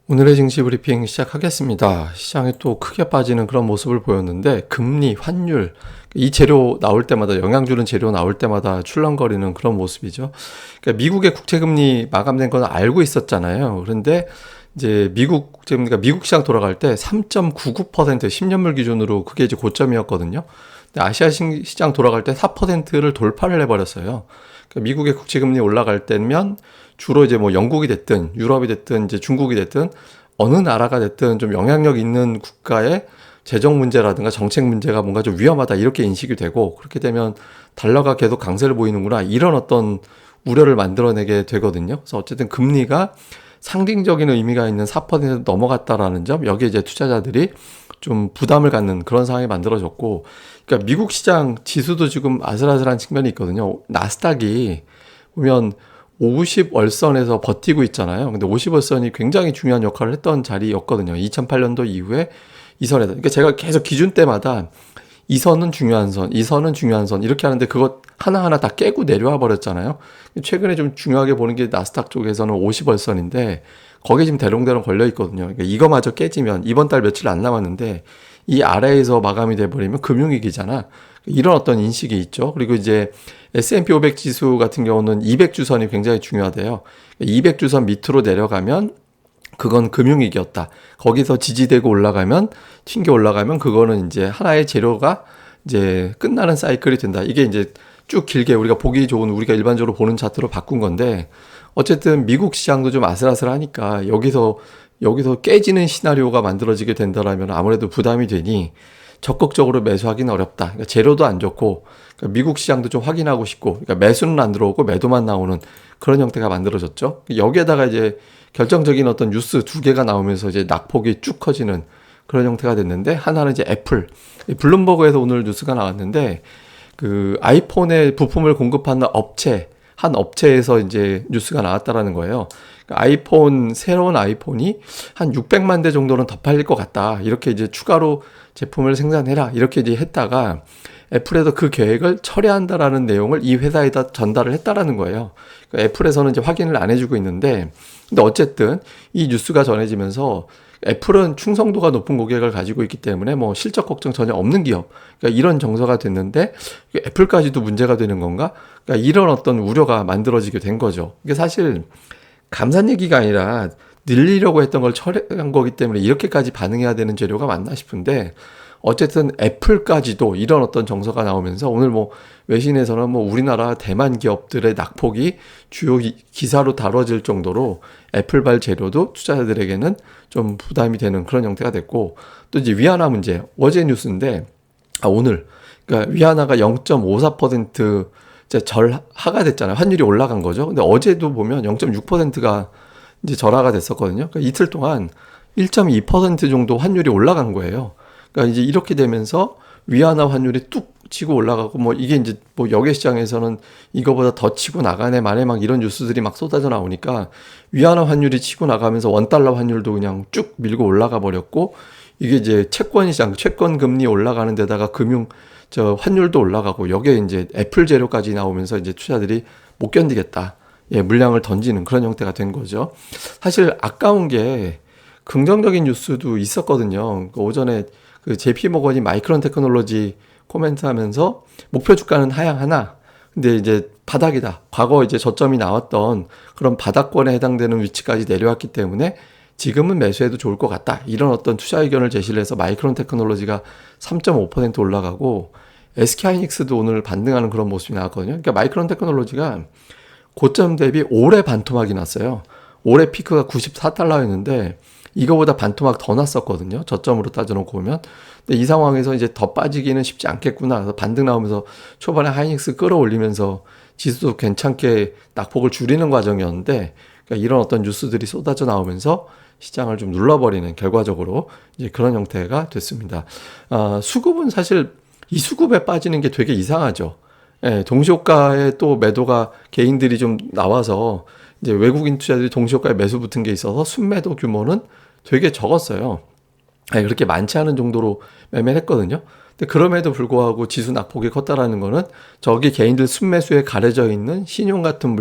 오늘의 증시 브리핑 시작하겠습니다. 시장에 또 크게 빠지는 그런 모습을 보였는데 금리, 환율, 이 재료 나올 때마다 영향 주는 재료 나올 때마다 출렁거리는 그런 모습이죠. 그러니까 미국의 국채금리 마감된 건 알고 있었잖아요. 그런데 이제 미국 국채금리가 미국 시장 돌아갈 때 3.99% 10년물 기준으로 그게 이제 고점이었거든요. 근데 아시아 시장 돌아갈 때 4%를 돌파를 해버렸어요. 그러니까 미국의 국채금리 올라갈 때면 주로 이제 뭐 영국이 됐든 유럽이 됐든 이제 중국이 됐든 어느 나라가 됐든 좀 영향력 있는 국가의 재정 문제라든가 정책 문제가 뭔가 좀 위험하다 이렇게 인식이 되고, 그렇게 되면 달러가 계속 강세를 보이는구나 이런 어떤 우려를 만들어내게 되거든요. 그래서 어쨌든 금리가 상징적인 의미가 있는 4% 넘어갔다라는 점, 여기에 이제 투자자들이 좀 부담을 갖는 그런 상황이 만들어졌고, 그러니까 미국 시장 지수도 지금 아슬아슬한 측면이 있거든요. 나스닥이 보면 50월선에서 버티고 있잖아요. 근데 50월선이 굉장히 중요한 역할을 했던 자리였거든요. 2008년도 이후에 이 선에서. 그러니까 제가 계속 기준 때마다 이 선은 중요한 선, 이 선은 중요한 선 이렇게 하는데 그것 하나하나 다 깨고 내려와 버렸잖아요. 최근에 좀 중요하게 보는 게 나스닥 쪽에서는 50월선인데 거기에 지금 대롱대롱 걸려 있거든요. 그러니까 이거마저 깨지면 이번 달 며칠 안 남았는데 이 아래에서 마감이 돼버리면 금융위기잖아. 이런 어떤 인식이 있죠. 그리고 이제 S&P 500 지수 같은 경우는 200주선이 굉장히 중요하대요. 200주선 밑으로 내려가면 그건 금융위기였다. 거기서 지지되고 올라가면, 튕겨 올라가면 그거는 이제 하나의 재료가 이제 끝나는 사이클이 된다. 이게 이제 쭉 길게 우리가 보기 좋은, 우리가 일반적으로 보는 차트로 바꾼 건데, 어쨌든 미국 시장도 좀 아슬아슬하니까 여기서 깨지는 시나리오가 만들어지게 된다라면 아무래도 부담이 되니 적극적으로 매수하기는 어렵다. 그러니까 재료도 안 좋고, 그러니까 미국 시장도 좀 확인하고 싶고, 그러니까 매수는 안 들어오고 매도만 나오는 그런 형태가 만들어졌죠. 여기에다가 이제 결정적인 어떤 뉴스 두 개가 나오면서 이제 낙폭이 쭉 커지는 그런 형태가 됐는데, 하나는 이제 애플. 블룸버그에서 오늘 뉴스가 나왔는데, 그 아이폰의 부품을 공급하는 업체, 한 업체에서 이제 뉴스가 나왔다라는 거예요. 그러니까 새로운 아이폰이 한 600만 대 정도는 더 팔릴 것 같다. 이렇게 이제 추가로 제품을 생산해라. 이렇게 이제 했다가 애플에서 그 계획을 철회한다라는 내용을 이 회사에다 전달을 했다라는 거예요. 그러니까 애플에서는 이제 확인을 안 해주고 있는데, 근데 어쨌든 이 뉴스가 전해지면서 애플은 충성도가 높은 고객을 가지고 있기 때문에 뭐 실적 걱정 전혀 없는 기업. 그러니까 이런 정서가 됐는데 애플까지도 문제가 되는 건가? 그러니까 이런 어떤 우려가 만들어지게 된 거죠. 이게 사실 감산 얘기가 아니라 늘리려고 했던 걸 철회한 거기 때문에 이렇게까지 반응해야 되는 재료가 맞나 싶은데, 어쨌든 애플까지도 이런 어떤 정서가 나오면서 오늘 뭐 외신에서는 뭐 우리나라 대만 기업들의 낙폭이 주요 기사로 다뤄질 정도로 애플발 재료도 투자자들에게는 좀 부담이 되는 그런 형태가 됐고, 또 이제 위안화 문제, 어제 뉴스인데, 오늘, 그러니까 위안화가 0.54% 이제 절하가 됐잖아요. 환율이 올라간 거죠. 근데 어제도 보면 0.6%가 이제 절하가 됐었거든요. 그러니까 이틀 동안 1.2% 정도 환율이 올라간 거예요. 그러니까 이제 이렇게 되면서 위안화 환율이 뚝 치고 올라가고, 뭐 이게 이제 뭐 역외 시장에서는 이거보다 더 치고 나가네 만에 막 이런 뉴스들이 막 쏟아져 나오니까 위안화 환율이 치고 나가면서 원달러 환율도 그냥 쭉 밀고 올라가 버렸고, 이게 이제 채권 시장, 채권 금리 올라가는 데다가 환율도 올라가고, 여기에 이제 애플 재료까지 나오면서 이제 투자들이 못 견디겠다. 예, 물량을 던지는 그런 형태가 된 거죠. 사실 아까운 게 긍정적인 뉴스도 있었거든요. 오전에 그 JP 모건이 마이크론 테크놀로지 코멘트하면서 목표 주가는 하향하나, 근데 이제 바닥이다. 과거 이제 저점이 나왔던 그런 바닥권에 해당되는 위치까지 내려왔기 때문에 지금은 매수해도 좋을 것 같다. 이런 어떤 투자 의견을 제시를 해서 마이크론 테크놀로지가 3.5% 올라가고, SK하이닉스도 오늘 반등하는 그런 모습이 나왔거든요. 그러니까 마이크론 테크놀로지가 고점 대비 올해 반토막이 났어요. 올해 피크가 94달러였는데 이거보다 반토막 더 났었거든요. 저점으로 따져놓고 보면. 근데 이 상황에서 이제 더 빠지기는 쉽지 않겠구나. 그래서 반등 나오면서 초반에 하이닉스 끌어올리면서 지수도 괜찮게 낙폭을 줄이는 과정이었는데, 그러니까 이런 어떤 뉴스들이 쏟아져 나오면서 시장을 좀 눌러버리는 결과적으로 이제 그런 형태가 됐습니다. 수급은 사실 이 수급에 빠지는 게 되게 이상하죠. 예, 동시호가에 또 매도가 개인들이 좀 나와서 이제 외국인 투자들이 동시호가에 매수 붙은 게 있어서 순매도 규모는 되게 적었어요. 예, 그렇게 많지 않은 정도로 매매를 했거든요. 근데 그럼에도 불구하고 지수 낙폭이 컸다라는 거는 저기 개인들 순매수에 가려져 있는 신용 같은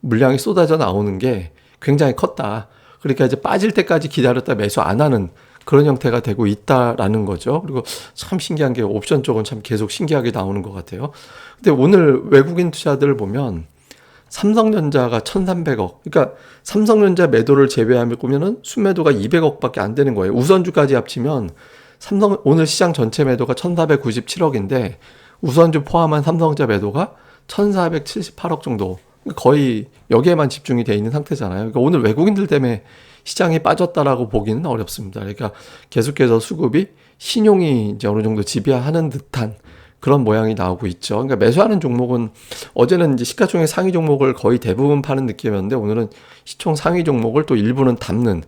물량이 쏟아져 나오는 게 굉장히 컸다. 그러니까 이제 빠질 때까지 기다렸다 매수 안 하는 그런 형태가 되고 있다라는 거죠. 그리고 참 신기한 게 옵션 쪽은 참 계속 신기하게 나오는 것 같아요. 근데 오늘 외국인 투자들을 보면 삼성전자가 1,300억. 그러니까 삼성전자 매도를 제외하면은 순매도가 200억밖에 안 되는 거예요. 우선주까지 합치면 삼성 오늘 시장 전체 매도가 1,497억인데 우선주 포함한 삼성전자 매도가 1,478억 정도. 거의 여기에만 집중이 돼 있는 상태잖아요. 그러니까 오늘 외국인들 때문에 시장이 빠졌다라고 보기는 어렵습니다. 그러니까 계속해서 수급이 신용이 이제 어느 정도 지배하는 듯한 그런 모양이 나오고 있죠. 그러니까 매수하는 종목은 어제는 이제 시가총액 상위 종목을 거의 대부분 파는 느낌이었는데 오늘은 시총 상위 종목을 또 일부는 담는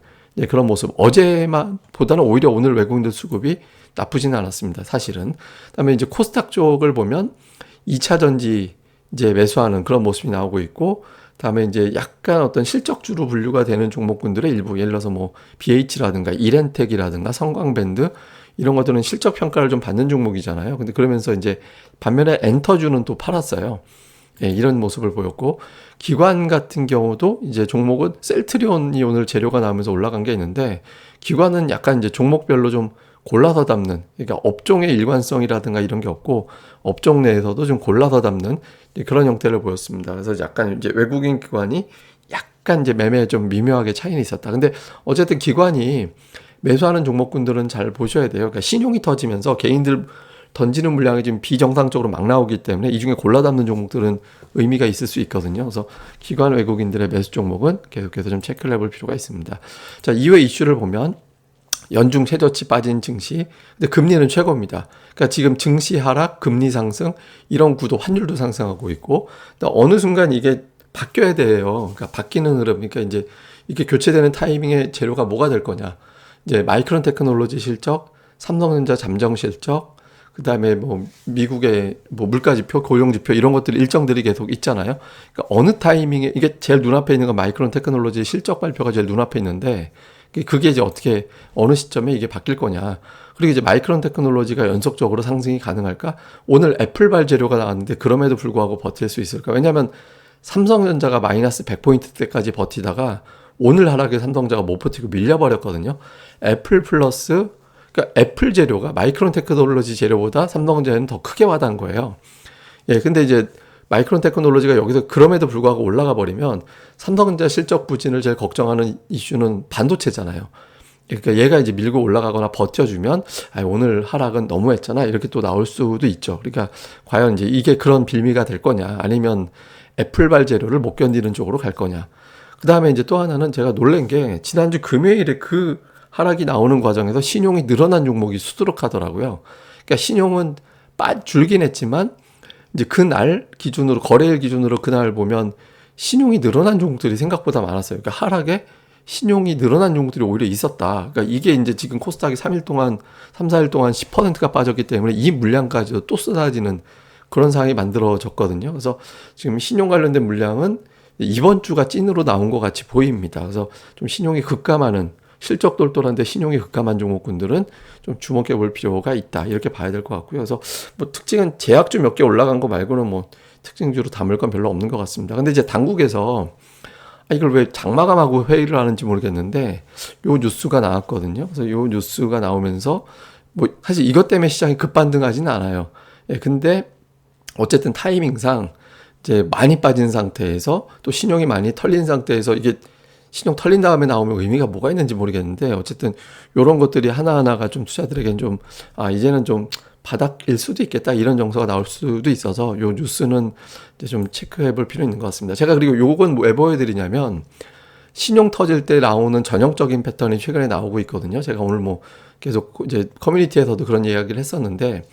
그런 모습. 어제만 보다는 오히려 오늘 외국인들 수급이 나쁘지는 않았습니다. 사실은. 그다음에 이제 코스닥 쪽을 보면 2차 전지 이제 매수하는 그런 모습이 나오고 있고, 다음에 이제 약간 어떤 실적주로 분류가 되는 종목군들의 일부, 예를 들어서 뭐 BH라든가 이렌텍이라든가 성광밴드 이런 것들은 실적 평가를 좀 받는 종목이잖아요. 근데 그러면서 이제 반면에 엔터주는 또 팔았어요. 예, 이런 모습을 보였고, 기관 같은 경우도 이제 종목은 셀트리온이 오늘 재료가 나오면서 올라간 게 있는데, 기관은 약간 이제 종목별로 좀 골라서 담는, 그러니까 업종의 일관성이라든가 이런 게 없고 업종 내에서도 좀 골라서 담는 그런 형태를 보였습니다. 그래서 약간 이제 외국인 기관이 약간 이제 매매에 좀 미묘하게 차이는 있었다. 근데 어쨌든 기관이 매수하는 종목군들은 잘 보셔야 돼요. 그러니까 신용이 터지면서 개인들 던지는 물량이 지금 비정상적으로 막 나오기 때문에 이 중에 골라 담는 종목들은 의미가 있을 수 있거든요. 그래서 기관 외국인들의 매수 종목은 계속해서 좀 체크를 해볼 필요가 있습니다. 자, 이외 이슈를 보면 연중 최저치 빠진 증시, 근데 금리는 최고입니다. 그러니까 지금 증시 하락, 금리 상승 이런 구도, 환율도 상승하고 있고, 어느 순간 이게 바뀌어야 돼요. 그러니까 바뀌는 흐름, 그러니까 이제 이게 교체되는 타이밍에 재료가 뭐가 될 거냐. 이제 마이크론 테크놀로지 실적, 삼성전자 잠정 실적, 그 다음에 뭐 미국의 뭐 물가지표, 고용지표 이런 것들 일정들이 계속 있잖아요. 그러니까 어느 타이밍에 이게 제일 눈앞에 있는 건 마이크론 테크놀로지 실적 발표가 제일 눈앞에 있는데. 그게 이제 어떻게 어느 시점에 이게 바뀔 거냐. 그리고 이제 마이크론 테크놀로지가 연속적으로 상승이 가능할까? 오늘 애플발 재료가 나왔는데 그럼에도 불구하고 버틸 수 있을까? 왜냐하면 삼성전자가 마이너스 100포인트 때까지 버티다가 오늘 하락에 삼성전자가 못 버티고 밀려버렸거든요. 애플 플러스, 그러니까 애플 재료가 마이크론 테크놀로지 재료보다 삼성전자에는 더 크게 와닿은 거예요. 예, 근데 이제 마이크론 테크놀로지가 여기서 그럼에도 불구하고 올라가 버리면 삼성전자 실적 부진을 제일 걱정하는 이슈는 반도체잖아요. 그러니까 얘가 이제 밀고 올라가거나 버텨주면 오늘 하락은 너무했잖아 이렇게 또 나올 수도 있죠. 그러니까 과연 이제 이게 그런 빌미가 될 거냐, 아니면 애플발 재료를 못 견디는 쪽으로 갈 거냐. 그 다음에 이제 또 하나는 제가 놀란 게 지난주 금요일에 그 하락이 나오는 과정에서 신용이 늘어난 종목이 수두룩하더라고요. 그러니까 신용은 줄긴 했지만 이제 그날 기준으로, 거래일 기준으로 그날 보면 신용이 늘어난 종목들이 생각보다 많았어요. 그러니까 하락에 신용이 늘어난 종목들이 오히려 있었다. 그러니까 이게 이제 지금 코스닥이 3일 동안, 3, 4일 동안 10%가 빠졌기 때문에 이 물량까지도 또 쏟아지는 그런 상황이 만들어졌거든요. 그래서 지금 신용 관련된 물량은 이번 주가 찐으로 나온 것 같이 보입니다. 그래서 좀 신용이 급감하는, 실적 똘똘한데 신용이 급감한 종목군들은 좀 주목해 볼 필요가 있다. 이렇게 봐야 될 것 같고요. 그래서 뭐 특징은 제약주 몇 개 올라간 거 말고는 뭐 특징주로 담을 건 별로 없는 것 같습니다. 근데 이제 당국에서 이걸 왜 장마감하고 회의를 하는지 모르겠는데 요 뉴스가 나왔거든요. 그래서 요 뉴스가 나오면서 뭐 사실 이것 때문에 시장이 급반등하지는 않아요. 예, 근데 어쨌든 타이밍상 이제 많이 빠진 상태에서 또 신용이 많이 털린 상태에서 이게 신용 털린 다음에 나오면 의미가 뭐가 있는지 모르겠는데 어쨌든 이런 것들이 하나하나가 좀 투자들에겐 좀 이제는 좀 바닥일 수도 있겠다 이런 정서가 나올 수도 있어서 요 뉴스는 이제 좀 체크해 볼 필요 있는 것 같습니다. 제가 그리고 요건 왜 보여드리냐면 신용 터질 때 나오는 전형적인 패턴이 최근에 나오고 있거든요. 제가 오늘 뭐 계속 이제 커뮤니티에서도 그런 이야기를 했었는데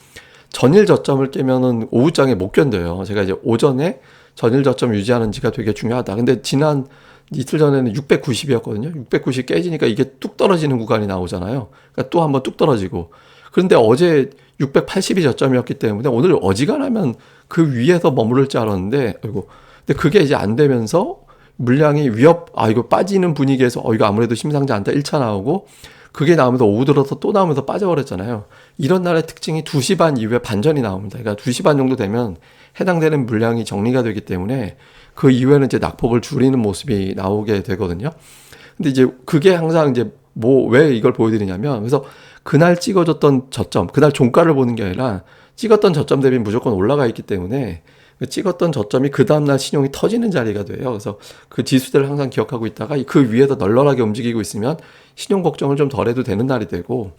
전일 저점을 깨면은 오후장에 못 견뎌요. 제가 이제 오전에 전일 저점 유지하는지가 되게 중요하다. 근데 지난 이틀 전에는 690이었거든요. 690 깨지니까 이게 뚝 떨어지는 구간이 나오잖아요. 그러니까 또 한번 뚝 떨어지고. 그런데 어제 680이 저점이었기 때문에 오늘 어지간하면 그 위에서 머무를 줄 알았는데, 근데 그게 이제 안 되면서 물량이 이거 빠지는 분위기에서 이거 아무래도 심상치 않다 1차 나오고, 그게 나오면서 오후 들어서 또 나오면서 빠져버렸잖아요. 이런 날의 특징이 2시 반 이후에 반전이 나옵니다. 그러니까 2시 반 정도 되면 해당되는 물량이 정리가 되기 때문에 그 이후에는 이제 낙폭을 줄이는 모습이 나오게 되거든요. 근데 이제 그게 항상 이제 뭐 왜 이걸 보여드리냐면, 그래서 그날 찍어줬던 저점, 그날 종가를 보는 게 아니라 찍었던 저점 대비 무조건 올라가 있기 때문에 그 찍었던 저점이 그 다음날 신용이 터지는 자리가 돼요. 그래서 그 지수들을 항상 기억하고 있다가 그 위에서 널널하게 움직이고 있으면 신용 걱정을 좀 덜 해도 되는 날이 되고,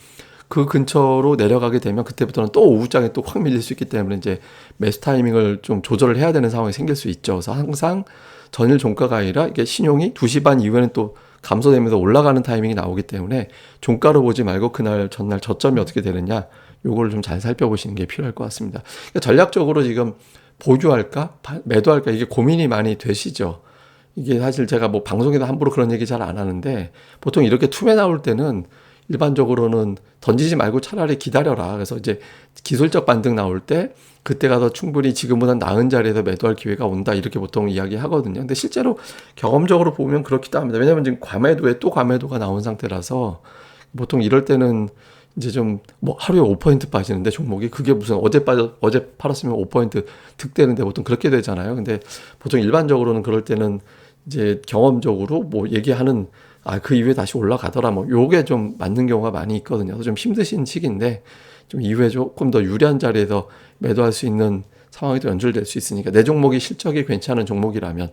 그 근처로 내려가게 되면 그때부터는 또 오후장에 또 확 밀릴 수 있기 때문에 이제 매수 타이밍을 좀 조절을 해야 되는 상황이 생길 수 있죠. 그래서 항상 전일 종가가 아니라 이게 신용이 2시 반 이후에는 또 감소되면서 올라가는 타이밍이 나오기 때문에 종가로 보지 말고 그날 전날 저점이 어떻게 되느냐, 요거를 좀 잘 살펴보시는 게 필요할 것 같습니다. 그러니까 전략적으로 지금 보유할까 매도할까 이게 고민이 많이 되시죠. 이게 사실 제가 뭐 방송에도 함부로 그런 얘기 잘 안 하는데, 보통 이렇게 투매 나올 때는 일반적으로는 던지지 말고 차라리 기다려라. 그래서 이제 기술적 반등 나올 때 그때 가서 충분히 지금보다 나은 자리에서 매도할 기회가 온다, 이렇게 보통 이야기 하거든요. 근데 실제로 경험적으로 보면 그렇기도 합니다. 왜냐면 지금 과매도에 또 과매도가 나온 상태라서 보통 이럴 때는 이제 좀 뭐 하루에 5% 빠지는데 종목이, 그게 무슨 어제 팔았으면 5% 득되는데 보통 그렇게 되잖아요. 근데 보통 일반적으로는 그럴 때는 이제 경험적으로 뭐 얘기하는, 그 이후에 다시 올라가더라, 뭐 요게 좀 맞는 경우가 많이 있거든요. 그래서 좀 힘드신 시기인데 좀 이후에 조금 더 유리한 자리에서 매도할 수 있는 상황이 또 연출될 수 있으니까, 내 종목이 실적이 괜찮은 종목이라면,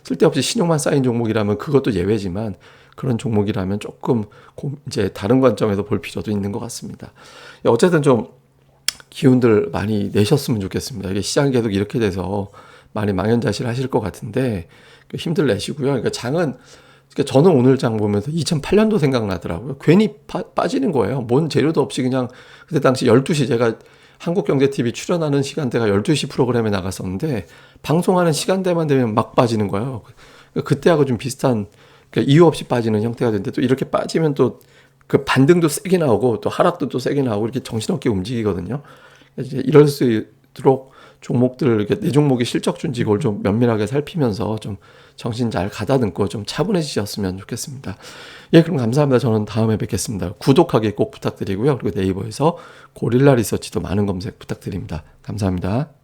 쓸데없이 신용만 쌓인 종목이라면 그것도 예외지만, 그런 종목이라면 조금 이제 다른 관점에서 볼 필요도 있는 것 같습니다. 어쨌든 좀 기운들 많이 내셨으면 좋겠습니다. 이게 시장이 계속 이렇게 돼서 많이 망연자실 하실 것 같은데 힘들 내시고요. 그러니까 장은, 그러니까 저는 오늘 장 보면서 2008년도 생각나더라고요. 괜히 빠지는 거예요. 뭔 재료도 없이 그냥. 그때 당시 12시, 제가 한국경제TV 출연하는 시간대가 12시 프로그램에 나갔었는데 방송하는 시간대만 되면 막 빠지는 거예요. 그때하고 좀 비슷한, 그러니까 이유 없이 빠지는 형태가 되는데, 또 이렇게 빠지면 또 그 반등도 세게 나오고 또 하락도 또 세게 나오고 이렇게 정신없게 움직이거든요. 이제 이럴 수 있도록 종목들, 이렇게 내 종목이 실적 준지 그걸 좀 면밀하게 살피면서 좀 정신 잘 가다듬고 좀 차분해지셨으면 좋겠습니다. 예, 그럼 감사합니다. 저는 다음에 뵙겠습니다. 구독하기 꼭 부탁드리고요. 그리고 네이버에서 고릴라 리서치도 많은 검색 부탁드립니다. 감사합니다.